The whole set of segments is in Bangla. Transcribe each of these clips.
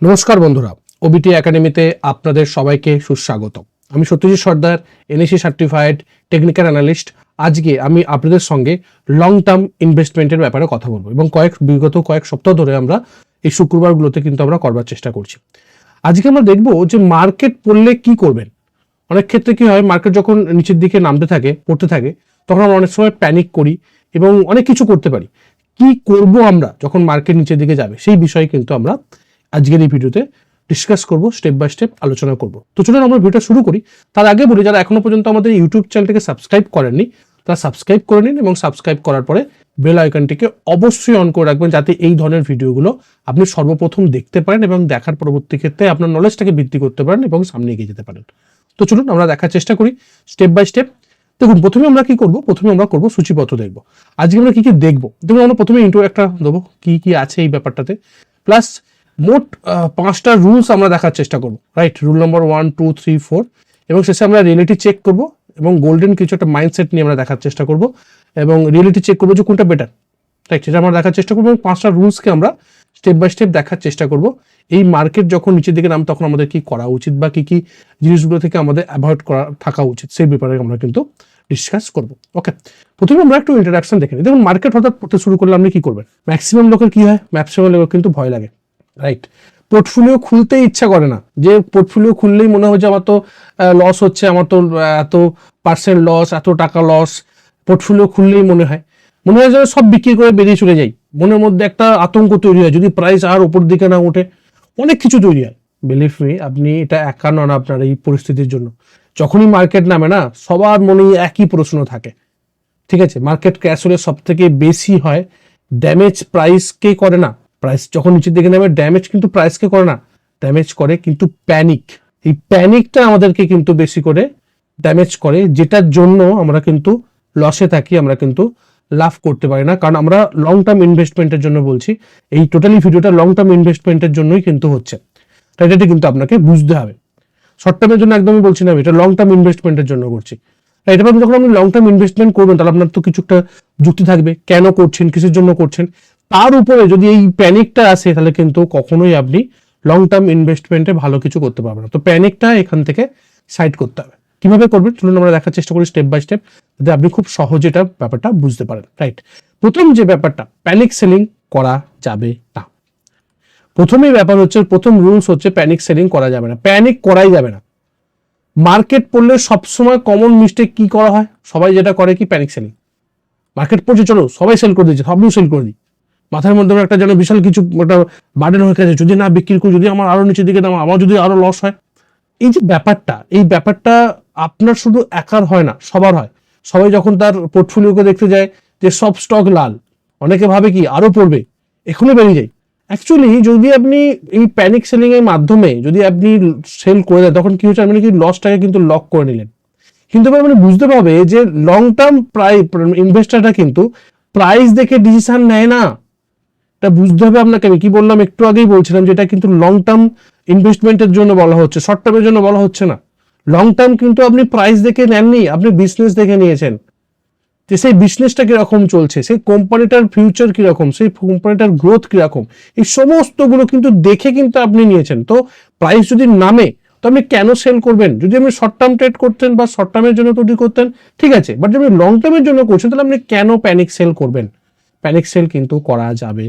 নমস্কার বন্ধুরা, ওবিটি একাডেমিতে আপনাদের সবাইকে সুস্বাগত। আমি সত্যজিৎ সর্দার, এনএসি সার্টিফাইড টেকনিক্যাল অ্যানালিস্ট। আজকে আমি আপনাদের সঙ্গে লং টার্ম ইনভেস্টমেন্টের ব্যাপারে কথা বলবো এবং বিগত কয়েক সপ্তাহ ধরে আমরা এই শুক্রবারগুলোতে কিন্তু আমরা করবার চেষ্টা করছি। আজকে আমরা দেখব যে মার্কেট পড়লে কি করবেন। অনেক ক্ষেত্রে কি হয়, মার্কেট যখন নিচের দিকে নামতে থাকে, পড়তে থাকে, তখন আমরা অনেক সময় প্যানিক করি এবং অনেক কিছু করতে পারি। কি করব আমরা যখন মার্কেট নিচের দিকে যাবে, সেই বিষয়ে কিন্তু আমরা আজকের এই ভিডিওতে ডিসকাস করব, স্টেপ বাই স্টেপ আলোচনা করব। তো চলুন আমরা ভিডিওটা শুরু করি। তার আগে বলি, যারা এখনো পর্যন্ত আমাদের ইউটিউব চ্যানেলটিকে সাবস্ক্রাইব করেননি তারা সাবস্ক্রাইব করে নিন এবং সাবস্ক্রাইব করার পরে বেল আইকনটিকে অবশ্যই অন করে রাখবেন, যাতে এই ধরনের ভিডিওগুলো আপনি সর্বপ্রথম দেখতে পারেন এবং দেখার পরবর্তী ক্ষেত্রে আপনার নলেজটাকে বৃদ্ধি করতে পারেন এবং সামনে এগিয়ে যেতে পারেন। তো চলুন আমরা দেখার চেষ্টা করি স্টেপ বাই স্টেপ। দেখুন, প্রথমে আমরা কি করব, প্রথমে আমরা করব সূচিপত্র দেখব। আজকে আমরা কি কি দেখবো, দেখুন আমরা প্রথমে ইন্ট্রো একটা দেবো কি কি আছে এই ব্যাপারটাতে, প্লাস মোট 5টা রুলস আমরা দেখার চেষ্টা করবো, রাইট? রুল নম্বর 1, 2, 3, 4 এবং শেষে আমরা রিয়েলিটি চেক করব এবং গোল্ডেন কিছু একটা মাইন্ডসেট নিয়ে আমরা দেখার চেষ্টা করব এবং রিয়েলিটি চেক করবো যে কোনটা বেটার, রাইট? সেটা আমরা দেখার চেষ্টা করবো এবং 5টা রুলসকে আমরা স্টেপ বাই স্টেপ দেখার চেষ্টা করব। এই মার্কেট যখন নিচের দিকে নাম তখন আমাদের কি করা উচিত বা কি কি জিনিসগুলো থেকে আমাদের অ্যাভয়েড করা থাকা উচিত, সেই ব্যাপারে আমরা কিন্তু ডিসকাস করব। ওকে, প্রথমে আমরা একটু ইন্ট্রোডাকশন দেখে নিই। দেখুন, মার্কেট হঠাৎ পড়তে শুরু করলে আপনি কি করবেন? ম্যাক্সিমাম লোকের কি হয়, ম্যাক্সিমাম লোকের কিন্তু ভয় লাগে, রাইট? পোর্টফোলিও খুলতেই ইচ্ছা করে না, যে পোর্টফোলিও খুললেই মনে হয় যে আমার তো লস হচ্ছে, আমার তো এত পার্সেন্ট লস, এত টাকা লস। পোর্টফোলিও খুললেই মনে হয় যে সব বিক্রি করে বেরিয়ে চলে যাই। মনের মধ্যে একটা আতঙ্ক তৈরি হয়, যদি প্রাইস আর উপর দিকে না ওঠে, অনেক কিছু তৈরি হয়। বিলিভ মি, আপনি এটা একা নন আপনার এই পরিস্থিতির জন্য। যখনই মার্কেট নামে না, সবার মনে একই প্রশ্ন থাকে, ঠিক আছে? মার্কেট ক্র্যাশ হলে সব থেকে বেশি হয় ড্যামেজ প্রাইসকে করে না, প্রাইস যখন নিচের দিকে নামে ড্যামেজ কিন্তু প্রাইসকে করে না, ড্যামেজ করে কিন্তু প্যানিক। এই প্যানিকটা আমাদেরকে কিন্তু বেশি করে ড্যামেজ করে, যেটার জন্য আমরা কিন্তু লসে থাকি, আমরা কিন্তু লাভ করতে পারি না। কারণ আমরা লং টার্ম ইনভেস্টমেন্টের জন্য বলছি, এই টোটালি ভিডিওটা লং টার্ম ইনভেস্টমেন্টের জন্যই কিন্তু হচ্ছে, তাই এটা কিন্তু আপনাকে বুঝতে হবে। শর্ট টার্মের জন্য একদমই বলছি না, এটা লং টার্ম ইনভেস্টমেন্টের জন্য করছি। এটা যখন আপনি লং টার্ম ইনভেস্টমেন্ট করবেন, তাহলে আপনার তো কিছু একটা যুক্তি থাকবে, কেন করছেন, কিসের জন্য করছেন। তার উপরে যদি এই প্যানিকটা আসে, তাহলে কিন্তু কখনোই আপনি লং টার্ম ইনভেস্টমেন্টে ভালো কিছু করতে পারবেন না। তো প্যানিকটা এখান থেকে সাইড করতে হবে। কিভাবে করবেন চলুন আমরা দেখার চেষ্টা করি স্টেপ বাই স্টেপ, যাতে আপনি খুব সহজে এটা ব্যাপারটা বুঝতে পারেন, রাইট? প্রথম যে ব্যাপারটা, প্যানিক সেলিং করা যাবে না। প্রথমেই ব্যাপার হচ্ছে, প্রথম রুলস হচ্ছে প্যানিক সেলিং করা যাবে না, প্যানিক করাই যাবে না। মার্কেট পড়লে সবসময় কমন মিস্টেক কি করা হয়, সবাই যেটা করে কি, প্যানিক সেলিং। মার্কেট পড়ছে, চলো সবাই সেল করে দিচ্ছে, সবই সেল করে দিই। মাথার মধ্যে একটা যেন বিশাল কিছু একটা বার্ডেন হয়ে গেছে, যদি না বিক্রি করি, যদি আমার আরো নিচের দিকে দাম, আমার যদি আরো লস হয়। এই যে ব্যাপারটা, এই ব্যাপারটা আপনার শুধু একার হয় না, সবার হয়। সবাই যখন তার পোর্টফোলিওকে দেখতে যায় যে সব স্টক লাল, অনেকে ভাবে কি আরো পড়বে, এখনই বেরিয়ে যায়। অ্যাকচুয়ালি যদি আপনি এই প্যানিক সেলিং এর মাধ্যমে যদি আপনি সেল করে দেন, তখন কি হচ্ছে, আপনি কি লসটাকে কিন্তু লক করে নিলেন। কিন্তু মানে বুঝতে পারবে যে লং টার্ম ইনভেস্টারটা কিন্তু প্রাইস দেখে ডিসিশন নেয় না। এটা বুঝতে হবে আপনাকে। আমি কি বললাম, একটু আগেই বলছিলাম যে এটা কিন্তু লং টার্ম ইনভেস্টমেন্টের জন্য বলা হচ্ছে, শর্ট টার্মের জন্য বলা হচ্ছে না। লং টার্ম কিন্তু আপনি প্রাইস দেখে নেননি, আপনি বিজনেস দেখে নিয়েছেন, যে সেই বিজনেসটা কিরকম চলছে, সেই কোম্পানিটার ফিউচার কিরকম, সেই কোম্পানিটার গ্রোথ কিরকম, এই সমস্তগুলো কিন্তু দেখে কিন্তু আপনি নিয়েছেন। তো প্রাইস যদি নামে, তো আপনি কেন সেল করবেন? যদি আপনি শর্ট টার্ম ট্রেড করতেন বা শর্ট টার্মের জন্য তৈরি করতেন, ঠিক আছে, বাট যদি আপনি লং টার্মের জন্য করছেন, তাহলে আপনি কেন প্যানিক সেল করবেন? প্যানিক সেল কিন্তু করা যাবে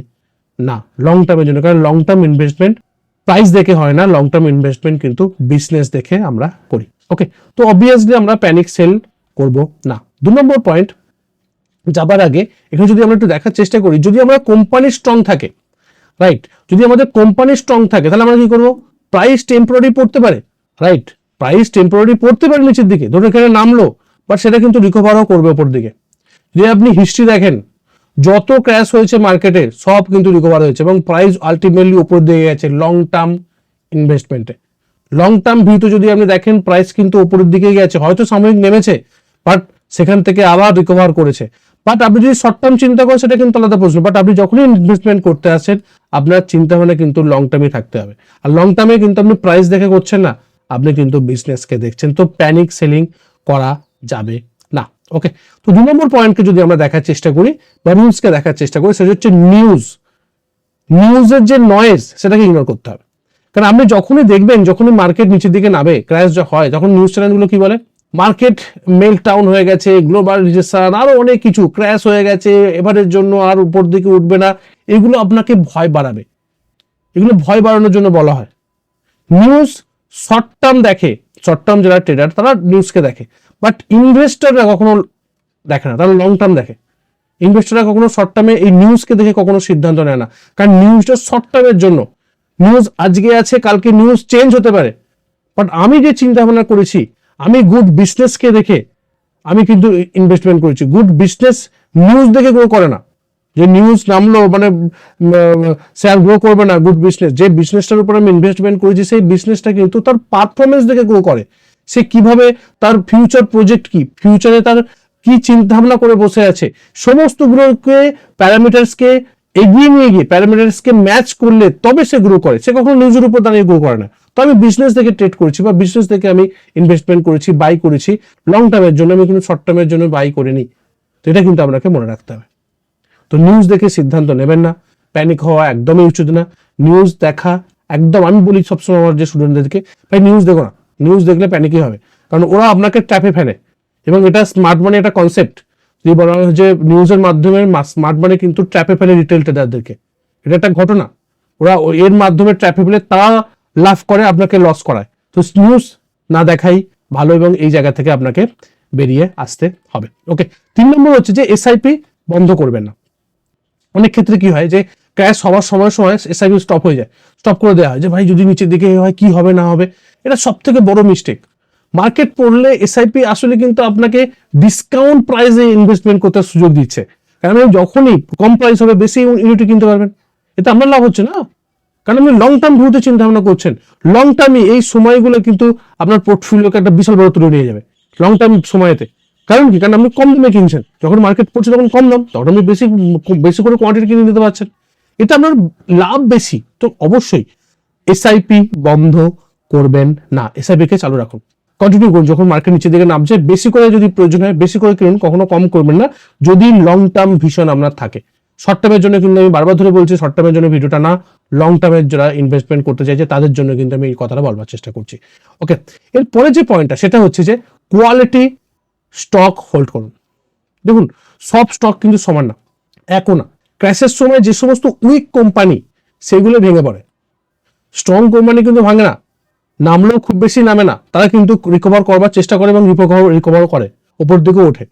না লং টার্মের জন্য, কারণ লং টার্ম ইনভেস্টমেন্ট প্রাইস দেখে হয় না, লং টার্ম ইনভেস্টমেন্ট কিন্তু বিজনেস দেখে আমরা করি। ওকে, তো অবভিয়াসলি আমরা প্যানিক সেল করব না। 2 নম্বর পয়েন্ট যাবার আগে এখানে যদি আমরা একটু দেখার চেষ্টা করি, যদি আমরা কোম্পানি স্ট্রং থাকে, রাইট, যদি আমাদের কোম্পানি স্ট্রং থাকে, তাহলে আমরা কি করবো? প্রাইস টেম্পোরারি পড়তে পারে, রাইট, প্রাইস টেম্পোরারি পড়তে পারে নিচের দিকে, ধরুন এখানে নামলো, বাট সেটা কিন্তু রিকভারও করবে উপর দিকে। যদি আপনি হিস্ট্রি দেখেন, যত ক্র্যাশ হয়েছে মার্কেটে সব কিন্তু রিকভার হয়েছে এবং প্রাইস আলটিমেটলি উপর দিকে গেছে লং টার্ম ইনভেস্টমেন্টে। লং টার্ম ভিউতে যদি আপনি দেখেন, প্রাইস কিন্তু উপরের দিকে গেছে, হয়তো সাময়িক নেমেছে, বাট সেখান থেকে আবার রিকভার করেছে। বাট আপনি যদি শর্ট টার্ম চিন্তা করেন, সেটা কিন্তু আলাদা প্রশ্ন। বাট আপনি যখনই ইনভেস্টমেন্ট করতে আসেন, আপনার চিন্তা ভাবনা কিন্তু লং টার্মে থাকতে হবে। আর লং টার্মে কিন্তু আপনি প্রাইস দেখে করছেন না, আপনি কিন্তু বিজনেসকে দেখছেন। তো প্যানিক সেলিং করা যাবে না। ওকে, তো 2 নম্বর পয়েন্টকে যদি আমরা দেখার চেষ্টা করি বা রুলসকে দেখার চেষ্টা করি, সেটা হচ্ছে নিউজের যে নয়েজ, সেটাকে ইগনোর করতে হবে। কারণ আপনি যখনই দেখবেন, যখনই মার্কেট নিচের দিকে নামে, ক্র্যাশ হয়, তখন নিউজ চ্যানেলগুলো কি বলে, মার্কেট মেল্টডাউন হয়ে গেছে, গ্লোবাল রিসেশন, আরো অনেক কিছু, ক্র্যাশ হয়ে গেছে, এবারের জন্য আর উপর দিকে উঠবে না। এগুলো আপনাকে ভয় বাড়াবে, এগুলো ভয় বাড়ানোর জন্য বলা হয়। নিউজ শর্ট টার্ম দেখে, শর্ট টার্ম যারা ট্রেডার তারা নিউজকে দেখে, বাট ইনভেস্টররা কখনো দেখে না, তারা লং টার্ম দেখে। ইনভেস্টররা কখনো শর্ট টার্মে এই নিউজকে দেখে কখনো সিদ্ধান্ত নেয় না, কারণ নিউজটা শর্ট টার্মের জন্য। নিউজ আজকে আছে, কালকে নিউজ চেঞ্জ হতে পারে। বাট আমি যে চিন্তা ভাবনা করেছি, আমি গুড বিজনেসকে দেখে আমি কিন্তু ইনভেস্টমেন্ট করেছি। গুড বিজনেস নিউজ দেখে গ্রো করে না, যে নিউজ নামলো মানে শেয়ার গ্রো করবে না। গুড বিজনেস, যে বিজনেসটার উপর আমি ইনভেস্টমেন্ট করেছি, সেই বিজনেসটা কিন্তু তার পারফরমেন্স দেখে গ্রো করে। সে কিভাবে, তার ফিউচার প্রজেক্ট কি, ফিউচারে তার কি চিন্তা ভাবনা করে বসে আছে, সমস্তগুলোকে প্যারামিটার্সকে এগিয়ে নিয়ে গিয়ে প্যারামিটার্সকে ম্যাচ করলে তবে সে গ্রো করে। সে কখনো নিউজের উপর দাঁড়িয়ে গ্রো করে না। তো আমি বিজনেস থেকে ট্রেড করেছি বা বিজনেস থেকে আমি ইনভেস্টমেন্ট করেছি, বাই করেছি লং টার্মের জন্য, আমি কিন্তু শর্ট টার্মের জন্য বাই করিনি। তো এটা কিন্তু আপনাকে মনে রাখতে হবে। তো নিউজ দেখে সিদ্ধান্ত নেবেন না, প্যানিক হওয়া একদমই উচিত না। নিউজ দেখা একদম, আমি বলি সবসময় আমার যে স্টুডেন্টদেরকে, ভাই নিউজ দেখো না, নিউজ দেখলে প্যানিকই হবে, কারণ ওরা আপনাকে ট্র্যাপে ফেলে। এবং এটা স্মার্ট মানি একটা কনসেপ্ট, যদি বলা হয় যে নিউজের মাধ্যমে স্মার্ট মানি কিন্তু ট্র্যাপে ফেলে রিটেল ট্রেডারদেরকে। এটা একটা ঘটনা, ওরা এর মাধ্যমে ট্র্যাপে ফেলে তারা লাভ করে, আপনাকে লস করায়। তো নিউজ না দেখাই ভালো, এবং এই জায়গা থেকে আপনাকে বেরিয়ে আসতে হবে। ওকে, 3 নম্বর হচ্ছে যে এসআইপি বন্ধ করবেন না। অনেক ক্ষেত্রে কি হয় যে ক্র্যাশ হওয়ার সময় সময় এসআইপি স্টপ হয়ে যায়, স্টপ করে দেওয়া হয়, যে ভাই যদি নিচের দিকে হয় কি হবে না হবে। এটা সব থেকে বড় মিস্টেক। মার্কেট পড়লে এসআইপি আসলে কিন্তু আপনাকে ডিসকাউন্ট প্রাইসে ইনভেস্টমেন্ট করতে সুযোগ দিচ্ছে, কারণ যখনই কম প্রাইস হবে বেশি ইউনিটি কিনতে পারবেন, এতে আপনার লাভ হচ্ছে না, কারণ আপনি লং টার্ম ভিউতে চিন্তা ভাবনা করছেন। লং টার্মে এই সময়গুলো কিন্তু আপনার পোর্টফোলিওকে একটা বিশাল বড় তুলে নিয়ে যাবে লং টার্ম সময়তে। কারণ কি, কারণ আপনি কম দামে কিনছেন, যখন মার্কেট পড়ছে তখন কম দাম, তখন আপনি বেশি বেশি করে কোয়ান্টিটি কিনে নিতে পারছেন, এটা আপনার লাভ বেশি। তো অবশ্যই এসআইপি বন্ধ করবেন না, এসআইপি কে চালু রাখুন, কন্টিনিউ করুন। যখন মার্কেট নিচের দিকে নামছে বেশি করে যদি প্রয়োজন হয় বেশি করে কিনুন, কখনো কম করবেন না, যদি লং টার্ম ভিশন আপনার থাকে। শর্ট টার্মের জন্য কিন্তু আমি বারবার ধরে বলছি, শর্ট টার্মের জন্য ভিডিওটা না, লং টার্মের যারা ইনভেস্টমেন্ট করতে চাইছে তাদের জন্য কিন্তু আমি এই কথাটা বলবার চেষ্টা করছি। ওকে, এরপরে যে পয়েন্টটা সেটা হচ্ছে যে কোয়ালিটি স্টক হোল্ড করুন। দেখুন, সব স্টক কিন্তু সমান না, একও না। ক্র্যাশের সময় যে সমস্ত উইক কোম্পানি সেগুলো ভেঙে পড়ে, স্ট্রং কোম্পানি কিন্তু ভাঙে না, নামলেও খুব বেশি নামে না, তারা কিন্তু রিকভার করবার চেষ্টা করে এবং রিকভার করে, ওপর দিকে ওঠে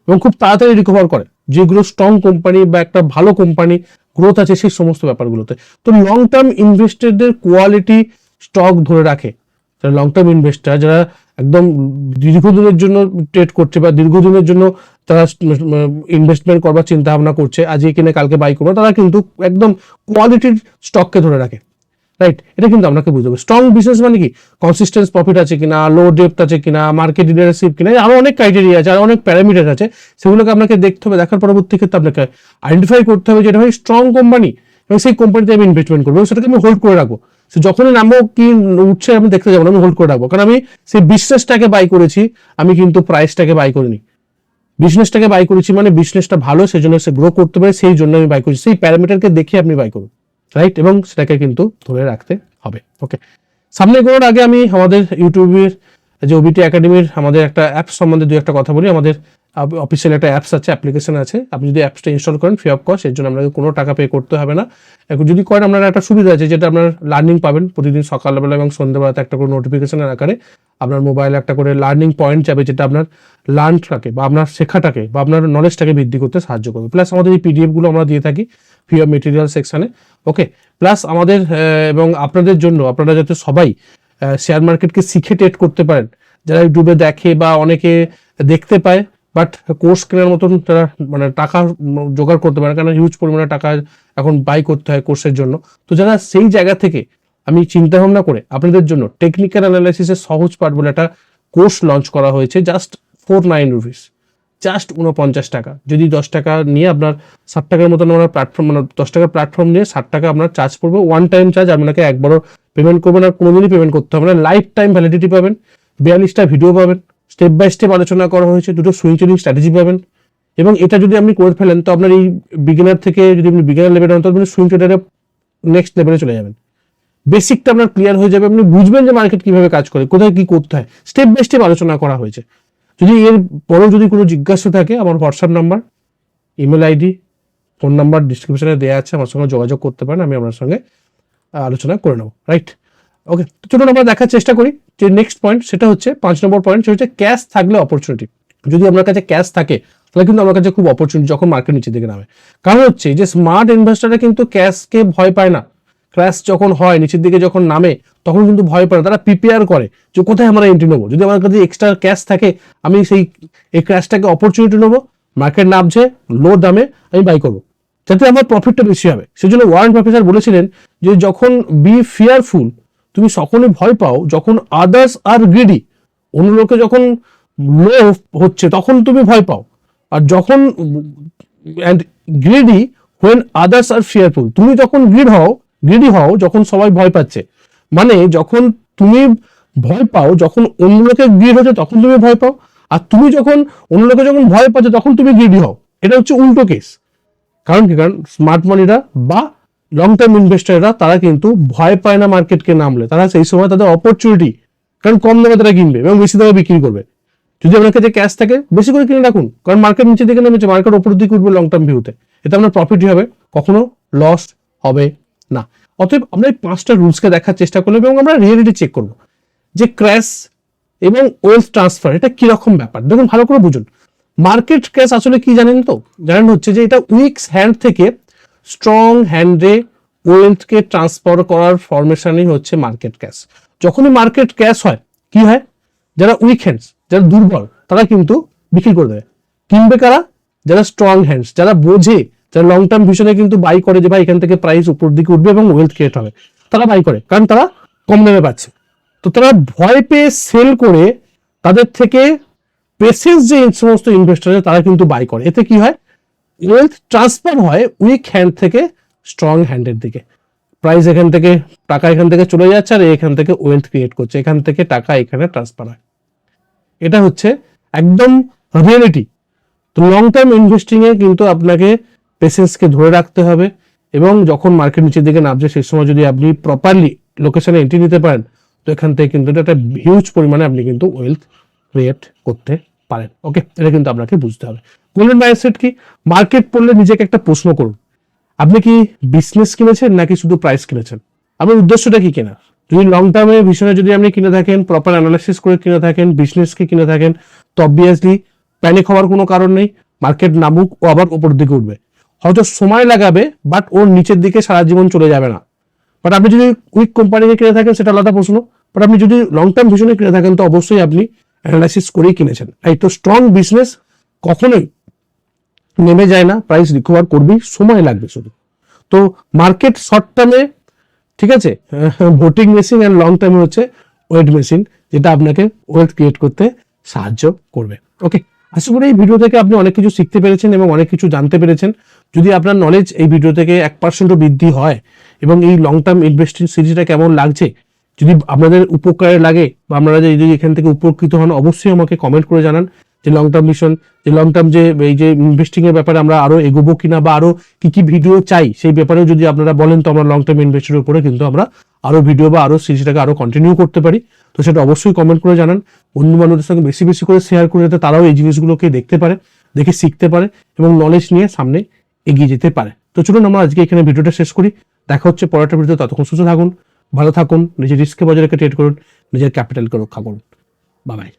এবং খুব তাড়াতাড়ি রিকভার করে, যেগুলো স্ট্রং কোম্পানি বা একটা ভালো কোম্পানি গ্রোথ আছে সেই সমস্ত ব্যাপারগুলোতে। তো লং টার্ম ইনভেস্টরদের কোয়ালিটি স্টক ধরে রাখে, যারা লং টার্ম ইনভেস্টার, যারা একদম দীর্ঘদিনের জন্য ট্রেড করছে বা দীর্ঘদিনের জন্য তারা ইনভেস্টমেন্ট করবার চিন্তা ভাবনা করছে, আজকে কিনে কালকে বাই করবো, তারা কিন্তু একদম কোয়ালিটির স্টককে ধরে রাখে। রাইট, এটা কিন্তু আপনাকে বুঝতে হবে। স্ট্রং বিজনেস মানে কি, কনসিস্টেন্স প্রফিট আছে কিনা, লো ডেপ্থ আছে কিনা, মার্কেট লিডারশিপ কিনা, আরো অনেক ক্রাইটেরিয়া আছে, আরো অনেক প্যারামিটার আছে, সেগুলোকে আপনাকে দেখতে হবে। দেখার পরবর্তী ক্ষেত্রে আপনাকে আইডেন্টিফাই করতে হবে যে এটা ভাই স্ট্রং কোম্পানি এবং সেই কোম্পানিতে আমি ইনভেস্টমেন্ট করবো, সেটাকে আমি হোল্ড করে রাখবো। যখনই নামবো কি উঠছে আমি দেখতে যাবো না, আমি হোল্ড করে রাখবো, কারণ আমি সেই বিজনেসটাকে বাই করেছি, আমি কিন্তু প্রাইসটাকে বাই করিনি। বিজনেসটাকে বাই করেছি মানে বিজনেসটা ভালো, সেই জন্য সে গ্রো করতে পারে, সেই জন্য আমি বাই করেছি। সেই প্যারামিটারকে দেখে আপনি বাই করুন, রাইট, এবং সেটাকে কিন্তু ধরে রাখতে হবে। ওকে, সামনে করার আগে আমি আমাদের ইউটিউবের যে ওবিটি একাডেমির আমাদের একটা অ্যাপস সম্বন্ধে দুই একটা কথা বলি। আমাদের অফিসিয়াল একটা অ্যাপস আছে, অ্যাপ্লিকেশন আছে, আপনি যদি অ্যাপসটা ইনস্টল করেন ফ্রি অফ কস্ট, এর জন্য আপনাকে কোনো টাকা পে করতে হবে না। এখন যদি করেন আপনার একটা সুবিধা আছে, যেটা আপনার লার্নিং পাবেন প্রতিদিন সকালবেলা এবং সন্ধ্যাবেলাতে একটা করে নোটিফিকেশনের আকারে আপনার মোবাইলে একটা করে লার্নিং পয়েন্ট যাবে, যেটা আপনার লার্নটাকে বা আপনার শেখাটাকে বা আপনার নলেজটাকে বৃদ্ধি করতে সাহায্য করবে। প্লাস আমাদের এই পিডিএফগুলো আমরা দিয়ে থাকি ফ্রি অফ মেটেরিয়াল সেকশনে। ওকে, প্লাস আমাদের এবং আপনাদের জন্য, আপনারা যাতে সবাই শেয়ার মার্কেটকে শিখে ট্রেড করতে পারেন, যারা ইউটিউবে দেখে বা অনেকে দেখতে পায় বাট কোর্স কেনার মতন তারা মানে টাকা জোগাড় করতে পারে, কারণ হিউজ পরিমাণে টাকা এখন বাই করতে হয় কোর্সের জন্য। তো যারা সেই জায়গা থেকে আমি চিন্তা ভাবনা করে আপনাদের জন্য টেকনিক্যাল অ্যানালাইসিসের সহজ পাঠ বলে একটা কোর্স লঞ্চ করা হয়েছে, জাস্ট 49 রুপিস, জাস্ট 49 টাকা। যদি 10 টাকা নিয়ে আপনার 60 টাকার মতন আমরা প্ল্যাটফর্ম, মানে 10 টাকার প্ল্যাটফর্ম নিয়ে 60 টাকা আপনার চার্জ পড়বে, ওয়ান টাইম চার্জ, আপনাকে একবারও পেমেন্ট করবেন আর কোনোদিনই পেমেন্ট করতে হবে না। লাইফ টাইম ভ্যালিডিটি পাবেন, 42টা ভিডিও পাবেন, স্টেপ বাই স্টেপ আলোচনা করা হয়েছে, দুটো সুইং ট্রেডিং স্ট্র্যাটেজি পাবেন। এবং এটা যদি আপনি করে ফেলেন তো আপনার এই বিগিনার থেকে যদি আপনি বিগিনার লেভেলে হন তো আপনি সুইং ট্রেডারে নেক্সট লেভেলে চলে যাবেন। বেসিকটা আপনার ক্লিয়ার হয়ে যাবে, আপনি বুঝবেন যে মার্কেট কিভাবে কাজ করে, কোথায় কি করতে হয়, স্টেপ বাই স্টেপ আলোচনা করা হয়েছে। যদি এর পরেও যদি কোনো জিজ্ঞাসা থাকে, আমার WhatsApp number, email ID, phone number ডিসক্রিপশনে দেওয়া আছে, আমার সঙ্গে যোগাযোগ করতে পারেন, আমি আপনার সঙ্গে আলোচনা করে নেবো, রাইট? ওকে, তো চলুন আমরা দেখার চেষ্টা করি যে নেক্সট পয়েন্ট, সেটা হচ্ছে 5 নম্বর পয়েন্ট, সেটা হচ্ছে ক্যাশ থাকলে অপরচুনিটি। যদি আপনার কাছে ক্যাশ থাকে তাহলে কিন্তু আমার কাছে খুব অপরচুনিটি যখন মার্কেট নিচের দিকে নামে। কারণ হচ্ছে যে স্মার্ট ইনভেস্টাররা কিন্তু ক্যাশকে ভয় পায় না। ক্র্যাশ যখন হয়, নিচের দিকে যখন নামে, তখন কিন্তু ভয় পায় না, তারা প্রিপেয়ার করে যে কোথায় আমরা এন্ট্রি নেবো। যদি আমার কাছে এক্সট্রা ক্যাশ থাকে, আমি এই ক্র্যাশটাকে অপরচুনিটি নেবো, মার্কেট নামছে লো দামে আমি বাই করবো, যাতে আমার প্রফিটটা বেশি হবে। সেজন্য ওয়ারেন বাফেট বলেছিলেন যে যখন বি ফিয়ারফুল, তুমি সকলে ভয় পাও যখন আদার্স আর গ্রিডি, অন্য লোকে যখন লো হচ্ছে তখন তুমি ভয় পাও, আর যখন and greedy when others are fearful, তুমি যখন গ্রিডি হও যখন সবাই ভয় পাচ্ছে। মানে যখন তুমি ভয় পাও, যখন অন্য লোকে গ্রিড হচ্ছে তখন তুমি ভয় পাও, আর তুমি যখন অন্য লোকে যখন ভয় পাচ্ছ তখন তুমি গ্রিডি হও। এটা হচ্ছে উল্টো কেস। কারণ কি? কারণ স্মার্ট মানিরা বা লং টার্ম ইনভেস্টাররা তারা কিন্তু ভয় পায় না মার্কেটকে নামলে, তারা সেই সময় তাদের অপরচুনিটি, কারণ কম দামে তারা কিনবে এবং বেশি দামে বিক্রি করবে। যদি আপনার কাছে ক্যাশ থাকে বেশি করে কিনে রাখুন, কারণ মার্কেট নিচে দিকে নেমেছে, মার্কেট ওপর দিকে উঠবে লং টার্ম ভিউতে, এতে আপনার প্রফিটই হবে, কখনো লস হবে না। অতএব আমরা এই 5টা রুলসকে দেখার চেষ্টা করলাম এবং আমরা রিয়েলিটি চেক করবো যে ক্র্যাশ এবং ওয়েলথ ট্রান্সফার এটা কিরকম ব্যাপার। দেখুন, ভালো করে বুঝুন। মার্কেট ক্র্যাশ আসলে কি জানেন তো? জানেন হচ্ছে যে এটা উইক হ্যান্ড থেকে স্ট্রং হ্যান্ডে ওয়েলথকে ট্রান্সফার করার ফরমেশনই হচ্ছে মার্কেট ক্র্যাশ। যখনই মার্কেট ক্র্যাশ হয় কি হয়? যারা উইক হ্যান্ডস, যারা দুর্বল, তারা কিন্তু বিক্রি করে দেবে। কিনবে কারা? যারা স্ট্রং হ্যান্ডস, যারা বোঝে, যারা লং টার্ম ভিশনে কিন্তু বাই করে যে ভাই এখান থেকে প্রাইস উপর দিকে উঠবে এবং ওয়েলথ ক্রিয়েট হবে, তারা বাই করে, কারণ তারা কম দামে পাচ্ছে। তো তারা ভয় পেয়ে সেল করে, তাদের থেকে পেশেন্স যে সমস্ত ইনভেস্টর তারা কিন্তু বাই করে। এতে কি হয়? ওয়েলথ ট্রান্সফার হয় উইক হ্যান্ড থেকে স্ট্রং হ্যান্ডের দিকে। প্রাইস এখান থেকে, টাকা এখান থেকে চলে যাচ্ছে আর এখান থেকে ওয়েলথ ক্রিয়েট করছে, এখান থেকে টাকা এখানে ট্রান্সফার হয়। এটা হচ্ছে একদম রিয়েলিটি। তো লং টার্ম ইনভেস্টিং এ কিন্তু আপনাকে পেশেন্সকে ধরে রাখতে হবে, এবং যখন মার্কেট নিচের দিকে নামছে সেই সময় যদি আপনি প্রপারলি লোকেশনে এন্ট্রি নিতে পারেন, তো এখান থেকে কিন্তু একটা হিউজ পরিমাণে আপনি কিন্তু ওয়েলথ ক্রিয়েট করতে পারেন। ওকে, এটা কিন্তু আপনাকে বুঝতে হবে। গোল্ডেন মাইন্ডসেট কি? মার্কেট পড়লে নিজেকে একটা প্রশ্ন করুন, আপনি কি বিজনেস কিনেছেন নাকি শুধু প্রাইস কিনেছেন? আপনার উদ্দেশ্যটা কি কেনার? যদি লং টার্মে ভীষণে যদি আপনি কিনে থাকেন, প্রপার অ্যানালাইসিস করে কিনে থাকেন, বিজনেসকে কিনে থাকেন, তো অবভিয়াসলি প্যানিক হওয়ার কোনো কারণ নেই। মার্কেট নামুক, ও আবার উপর দিকে উঠবে, হয়তো সময় লাগাবে, বাট ওর নিচের দিকে সারা জীবন চলে যাবে না। বাট আপনি যদি উইক কোম্পানিকে কিনে থাকেন সেটা আলাদা প্রশ্ন, বাট আপনি যদি লং টার্ম ভিশনে কিনে থাকেন তো অবশ্যই আপনি অ্যানালাইসিস করেই কিনেছেন। এই তো স্ট্রং বিজনেস কখনোই নেমে যায় না, প্রাইস রিকভার করবেই, সময় লাগবে শুধু। তো মার্কেট শর্ট টার্মে, ঠিক আছে, ভোটিং মেশিন, অ্যান্ড লং টার্মে হচ্ছে ওয়েট মেশিন, যেটা আপনাকে ওয়েলথ ক্রিয়েট করতে সাহায্য করবে। ওকে, আশা করি এই ভিডিও থেকে আপনি অনেক কিছু শিখতে পেরেছেন এবং অনেক কিছু জানতে পেরেছেন। যদি আপনার নলেজ এই ভিডিও থেকে 1% বৃদ্ধি হয়, এবং এই লং টার্ম ইনভেস্টিং সিরিজটা কেমন লাগছে যদি আপনাদের উপকারে লাগে, বা আপনারা যদি এখান থেকে উপকৃত হন, অবশ্যই আমাকে কমেন্ট করে জানান যে লং টার্ম মিশন, যে লং টার্ম যে এই যে ইনভেস্টিং এর ব্যাপারে আমরা আরো এগোবো কিনা, বা আরো কি কি ভিডিও চাই সেই ব্যাপারেও যদি আপনারা বলেন, তো আমরা লং টার্ম ইনভেস্টের উপরে কিন্তু আমরা আরো ভিডিও বা আরো সিরিজটাকে আরো কন্টিনিউ করতে পারি। তো সেটা অবশ্যই কমেন্ট করে জানান। বন্ধু বান্ধবদের সঙ্গে বেশি বেশি করে শেয়ার করে, যাতে তারাও এই জিনিসগুলোকে দেখতে পারে, দেখে শিখতে পারে এবং নলেজ নিয়ে সামনে এগিয়ে যেতে পারে। তো চলুন আমরা আজকে এখানে ভিডিওটা শেষ করি। দেখা হচ্ছে পরেরটা ভিডিও। ততক্ষণ সুস্থ থাকুন, ভালো থাকুন, নিজের রিস্ককে বজায় রেখে ট্রেড করুন, নিজের ক্যাপিটালকে রক্ষা করুন। Bye bye.